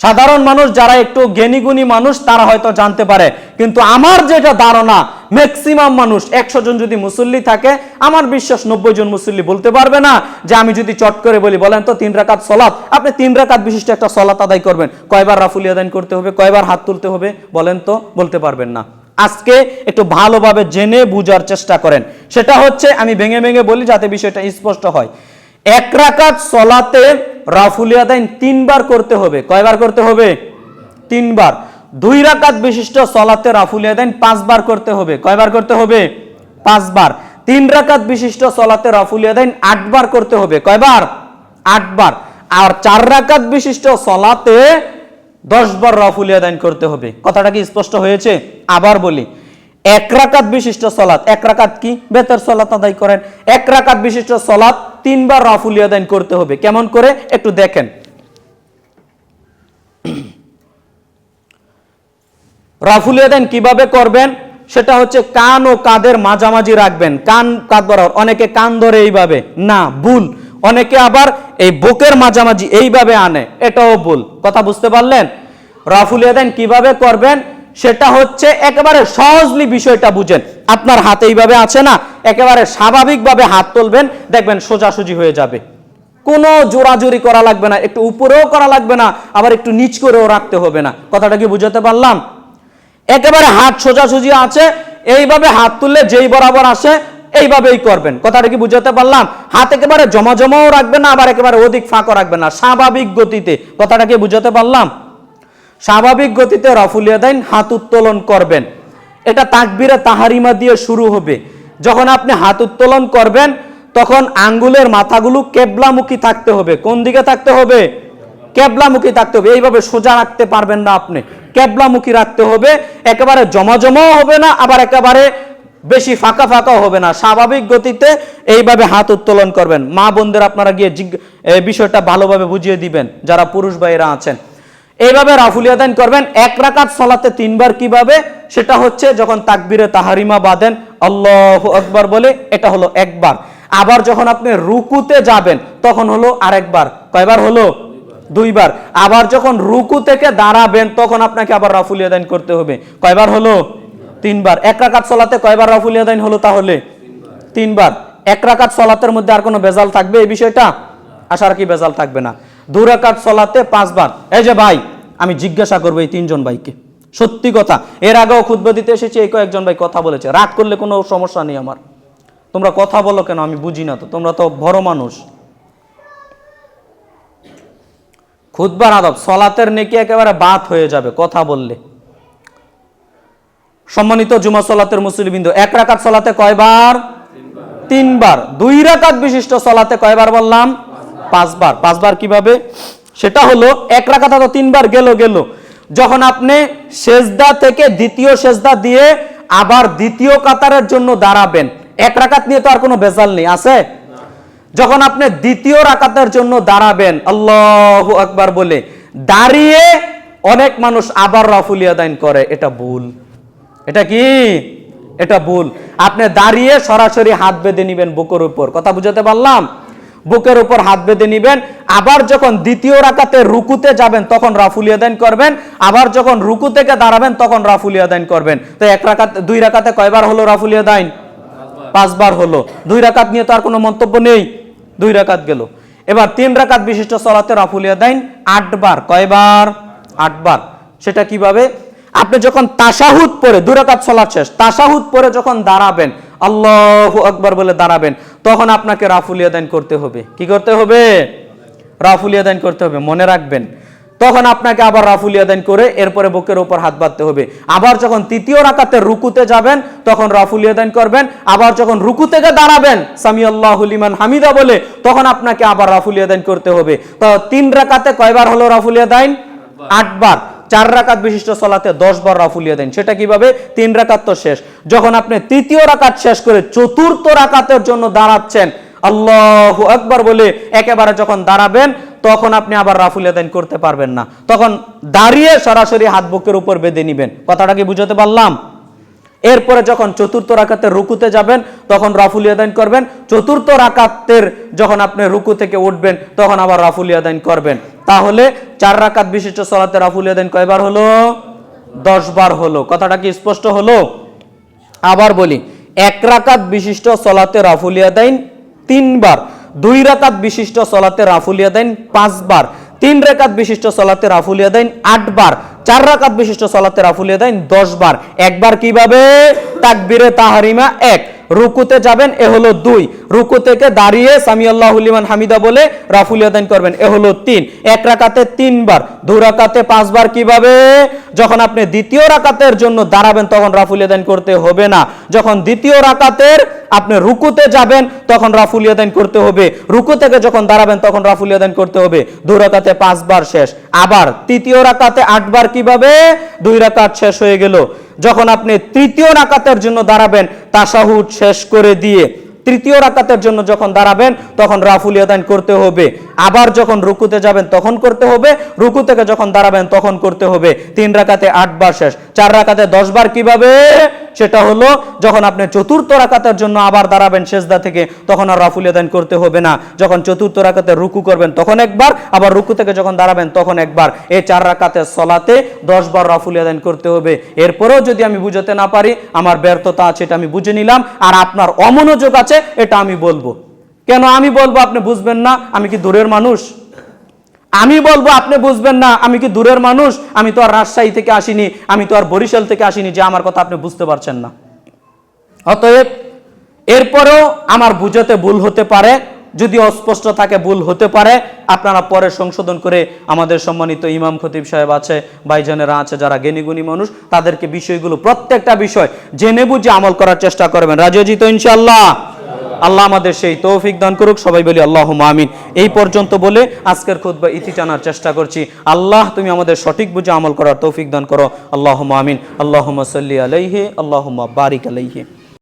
সাধারণ মানুষ যারা একটু জ্ঞানীগুণী মানুষ তারা হয়তো জানতে পারে, কিন্তু আমার যেটা ধারণা, ম্যাক্সিমাম মানুষ, 100 জন যদি মুসল্লি থাকে, আমার বিশ্বাস 90 জন মুসল্লি বলতে পারবে না যে আমি যদি চট করে বলি, বলেন তো 3 রাকাত সালাত, আপনি 3 রাকাত বিশিষ্ট একটা সালাত আদায় করবেন, কয়বার রাফুল ইয়াদাইন করতে হবে, কয়বার হাত তুলতে হবে, বলেন তো? বলতে পারবেন না। আজকে একটু ভালোভাবে জেনে বুঝার চেষ্টা করেন। সেটা হচ্ছে আমি ভেঙে ভেঙে বলি যাতে বিষয়টা স্পষ্ট হয়। 1 রাকাত সালাতে রাফুল ইয়াদাইন 3 বার করতে হবে। কয়বার করতে হবে? 3 বার। 2 রাকাত বিশিষ্ট সালাতে রাফুল ইয়াদাইন 5 বার করতে হবে। কয়বার করতে হবে? 5 বার। 3 রাকাত বিশিষ্ট সালাতে রাফুল ইয়াদাইন 8 বার করতে হবে। কয়বার? 8 বার। আর 4 রাকাত বিশিষ্ট সালাতে 10 বার রাফুল ইয়াদাইন করতে হবে। কথাটা কি স্পষ্ট হয়েছে? আবার বলি, 1 রাকাত বিশিষ্ট সালাত, 1 রাকাত কি বেতর সালাত আদায় করেন, 1 রাকাত বিশিষ্ট সালাত 3 বার রাফুল ইয়াদাইন করতে হবে। কেমন করে একটু দেখেন। রাফুল ইয়াদাইন কিভাবে করবেন সেটা হচ্ছে কান ও কাঁধের মাঝামাঝি রাখবেন, কান কাঁধ বরাবর। অনেকে কান ধরে এইভাবে, না, ভুল। অনেকে আবার এই বুকের মাঝামাঝি এইভাবে আনে, এটাও ভুল। কথা বুঝতে পারলেন? রাফুল ইয়াদাইন কিভাবে করবেন সেটা হচ্ছে একেবারে সহজলি বিষয়টা বুঝেন। আপনার হাতে এইভাবে আছে না, একেবারে স্বাভাবিকভাবে হাত তুলবেন, দেখবেন সোজাসুজি হয়ে যাবে। কোনো জোরাজুরি করা লাগবে না, একটু উপরেও করা লাগবে না, আবার একটু নিচ করেও রাখতে হবে না। কথাটা কি বুঝাতে পারলাম? একেবারে হাত সোজাসুজি আছে, এইভাবে হাত তুললে যেই বরাবর আসে এইভাবেই করবেন। কথাটা কি বুঝাতে পারলাম? হাত একেবারে জমা জমাও রাখবেন না, আবার একেবারে অধিক ফাঁকও রাখবেন না, স্বাভাবিক গতিতে। কথাটা কি বুঝাতে পারলাম? স্বাভাবিক গতিতে রাফুল ইয়াদাইন হাত উত্তোলন করবেন। এটা তাকবীরে তাহারিমা দিয়ে শুরু হবে। যখন আপনি হাত উত্তোলন করবেন তখন আঙ্গুলের মাথাগুলো কেবলামুখী থাকতে হবে। কোন দিকে থাকতে হবে? কেবলামুখী থাকতে হবে। এইভাবে সোজা রাখতে পারবেন না আপনি, কেবলামুখী রাখতে হবে। একেবারে জমা জমাও হবে না, আবার একেবারে বেশি ফাঁকা ফাঁকাও হবে না, স্বাভাবিক গতিতে এইভাবে হাত উত্তোলন করবেন। মা বোনদের আপনারা গিয়ে বিষয়টা ভালোভাবে বুঝিয়ে দিবেন যারা পুরুষ ভাইরা আছেন। এইভাবে রাফুল ইয়াদাইন করবেন। 1 রাকাত সালাতে 3 বার কিভাবে, সেটা হচ্ছে যখন তাকবীরে তাহারিমা বাঁধেন আল্লাহু আকবার বলে, এটা হলো 1 বার। আবার যখন আপনি রুকুতে যাবেন তখন হলো আরেকবার। কয়বার হলো? 2 বার। আবার যখন রুকু থেকে দাঁড়াবেন তখন আপনাকে আবার রাফুল ইয়াদাইন করতে হবে। কয়বার হলো? 3 বার। 1 রাকাত সালাতে কয়বার রাফুল ইয়াদাইন হলো তাহলে? 3 বার। 1 রাকাত সালাতের মধ্যে আর কোনো বেজাল থাকবে এই বিষয়টা? আশার কি বেজাল থাকবে না। 2 রাকাত সালাতে 5 বার। এই যে ভাই, আমি জিজ্ঞাসা করবো এই 3 জন ভাইকে, সত্যি কথা, এর আগেও খুতবা দিতে এসেছি, এই কয়েকজন ভাই কথা বলেছে। রাগ করলে কোনো সমস্যা নেই আমার, তোমরা কথা বলো কেন আমি বুঝি না তো, তোমরা তো বড় মানুষ। খুতবার আদব, সলাতের নেকি একেবারে বাত হয়ে যাবে কথা বললে। সম্মানিত জুমা সালাতের মুসল্লিবৃন্দ, 1 রাকাত সালাতে কয়বার? 3 বার। 2 রাকাত বিশিষ্ট সালাতে কয়বার বললাম? 5 বার। 5 বার কিভাবে সেটা হলো, 1 রাকাত তো 3 বার গেল। যখন আপনি সেজদা থেকে দ্বিতীয় সেজদা দিয়ে আবার দ্বিতীয় কাতারের জন্য দাঁড়াবেন, 1 রাকাত নিয়ে তো আর কোনো বেজাল নেই, আছে? যখন আপনি দ্বিতীয় রাকাতের জন্য দাঁড়াবেন আল্লাহু আকবার বলে, দাঁড়িয়ে অনেক মানুষ আবার রাফুল ইয়াদাইন করে, এটা ভুল। এটা কি? এটা ভুল। আপনি দাঁড়িয়ে সরাসরি হাত বেঁধে নিবেন বুকের উপর। কথা বুঝাতে পারলাম? বুকের উপর হাত বেঁধে নিবেন। আবার যখন দ্বিতীয় রাকাতে রুকুতে যাবেন তখন রাফুল ইয়াদাইন করবেন। আবার যখন রুকু থেকে দাঁড়াবেন তখন রাফুল ইয়াদাইন করবেন। তো 1 রাকাত 2 রাকাতে কয়বার হলো রাফুল ইয়াদাইন? 5 বার হলো। 2 রাকাত নিয়ে তো আর কোনো মন্তব্য নেই, 2 রাকাত গেল। এবার 3 রাকাত বিশিষ্ট সালাতে রাফুল ইয়াদাইন 8 বার। কয়বার? 8 বার। সেটা কিভাবে? আপনি যখন তাশাহুদ পড়ে, 2 রাকাত সালাত শেষ, তাশাহুদ পড়ে যখন দাঁড়াবেন আল্লাহু আকবার বলে দাঁড়াবেন, তখন আপনাকে রাফুল ইয়াদাইন করতে হবে। কি করতে হবে? রাফুল ইয়াদাইন করতে হবে, মনে রাখবেন। তখন আপনাকে আবার রাফুল ইয়াদাইন করে এরপরে বুকের উপর হাত বাঁধতে হবে। আবার যখন তৃতীয় রাকাতে রুকুতে যাবেন তখন রাফুল ইয়াদাইন করবেন। আবার যখন রুকু থেকে দাঁড়াবেন সামি আল্লাহু লিমান হামিদা বলে, তখন আপনাকে আবার রাফুল ইয়াদাইন করতে হবে। তো 3 রাকাতে কয়বার হলো রাফুল ইয়াদাইন? 8 বার। 4 রাকাত বিশিষ্ট সালাতে 10 বার রাফুল ইয়াদাইন। সেটা কিভাবে? 3 রাকাত তো শেষ, যখন আপনি তৃতীয় রাকাত শেষ করে চতুর্থ রাকাতের জন্য দাঁড়াচ্ছেন আল্লাহু আকবার বলে, একেবারে যখন দাঁড়াবেন তখন আপনি আবার রাফুল ইয়াদাইন করতে পারবেন না, তখন দাঁড়িয়ে সরাসরি হাত বুকের উপর বেঁধে নিবেন। কথাটা কি বুঝাতে পারলাম? এরপরে যখন চতুর্থ রাকাতের রুকুতে যাবেন তখন রাফুল ইয়াদাইন করবেন। চতুর্থ রাকাতের যখন আপনি রুকু থেকে উঠবেন তখন আবার রাফুল ইয়াদাইন করবেন। তাহলে 4 রাকাত বিশিষ্ট সালাতে রাফুল ইয়াদাইন কয়বার হলো? 10 বার হলো। কথাটা কি স্পষ্ট হলো? আবার বলি, 1 রাকাত বিশিষ্ট সালাতে রাফুল ইয়াদাইন 3 বার। 2 রাকাত বিশিষ্ট সালাতে রাফুল ইয়াদাইন 5 বার। 3 রাকাত বিশিষ্ট সালাতে রাফুল ইয়াদাইন 8 বার। 4 রাকাত বিশিষ্ট সালাতে রাফুল ইয়াদাইন 10 বার। একবার কিভাবে? তাকবীরে তাহরিমা 1, রুকুতে যাবেন, এ হলো 2। রুকু থেকে দাঁড়িয়ে সামি আল্লাহু লিমান হামিদা বলে রাফুল ইয়াদাইন করবেন, এ হলো 3। এক রাকাতে 3 বার, 2 রাকাতে 5 বার। কিভাবে? যখন আপনি দ্বিতীয় রাকাতের জন্য দাঁড়াবেন তখন রাফুল ইয়াদাইন করতে হবে না। যখন দ্বিতীয় রাকাতের আপনি রুকুতে যাবেন তখন রাফুল ইয়াদাইন করতে হবে। রুকু থেকে যখন দাঁড়াবেন তখন রাফুল ইয়াদাইন করতে হবে। 2 রাকাতে 5 বার শেষ। আবার তৃতীয় রাকাতে 8 বার। কিভাবে? 2 রাকাত শেষ হয়ে গেল। যখন আপনি তৃতীয় রাকাতের জন্য দাঁড়াবেন তাশাহুদ শেষ করে দিয়ে তৃতীয় রাকাতের জন্য যখন দাঁড়াবেন তখন রাফুল ইয়াদাইন করতে হবে। আবার যখন রুকুতে যাবেন তখন করতে হবে, রুকু থেকে যখন দাঁড়াবেন তখন করতে হবে। 3 রাকাতে 8 বার শেষ। 4 রাকাতে 10 বার। কিভাবে? সেটা হলো যখন আপনি চতুর্থ রাকাতের জন্য আবার দাঁড়াবেন সেজদা থেকে তখন আর রাফুল ইয়াদাইন করতে হবে না। যখন চতুর্থ রাকাতে রুকু করবেন তখন একবার, আবার রুকু থেকে যখন দাঁড়াবেন তখন একবার। এই 4 রাকাতের সলাতে 10 বার রাফুল ইয়াদাইন করতে হবে। এরপরেও যদি আমি বুঝাতে না পারি আমার ব্যর্থতা আছে, এটা আমি বুঝে নিলাম, আর আপনার অমনোযোগ আছে এটা আমি বলবো। কেন আমি বলবো আপনি বুঝবেন না? আমি কি দূরের মানুষ? আমি বলবো আপনি বুঝবেন না, আমি কি দূরের মানুষ? আমি তো আর রাজশাহী থেকে আসিনি, আমি তো আর বরিশাল থেকে আসিনি যে আমার কথা আপনি বুঝতে পারছেন না। অতএব এরপরেও আমার বুঝাতে ভুল হতে পারে, যদি অস্পষ্ট থাকে ভুল হতে পারে, আপনারা পরে সংশোধন করে আমাদের সম্মানিত ইমাম খতিব সাহেব আছে, ভাইজানেরা আছে যারা জ্ঞানীগুণী মানুষ, তাদেরকে বিষয়গুলো প্রত্যেকটা বিষয় জেনে বুঝে আমল করার চেষ্টা করবেন। রাজি আছি তো ইনশাআল্লাহ? আল্লাহ আমাদের সেই তৌফিক দান করুক, সবাই বলি আল্লাহুম্মা আমিন। এই পর্যন্ত বলে আজকের খুতবা ইতি টানার চেষ্টা করছি। আল্লাহ তুমি আমাদের সঠিক বুঝে আমল করার তৌফিক দান করো। আল্লাহুম্মা আমিন। আল্লাহুম্মা সাল্লি আলাইহি, আল্লাহুম্মা বারিক আলাইহি।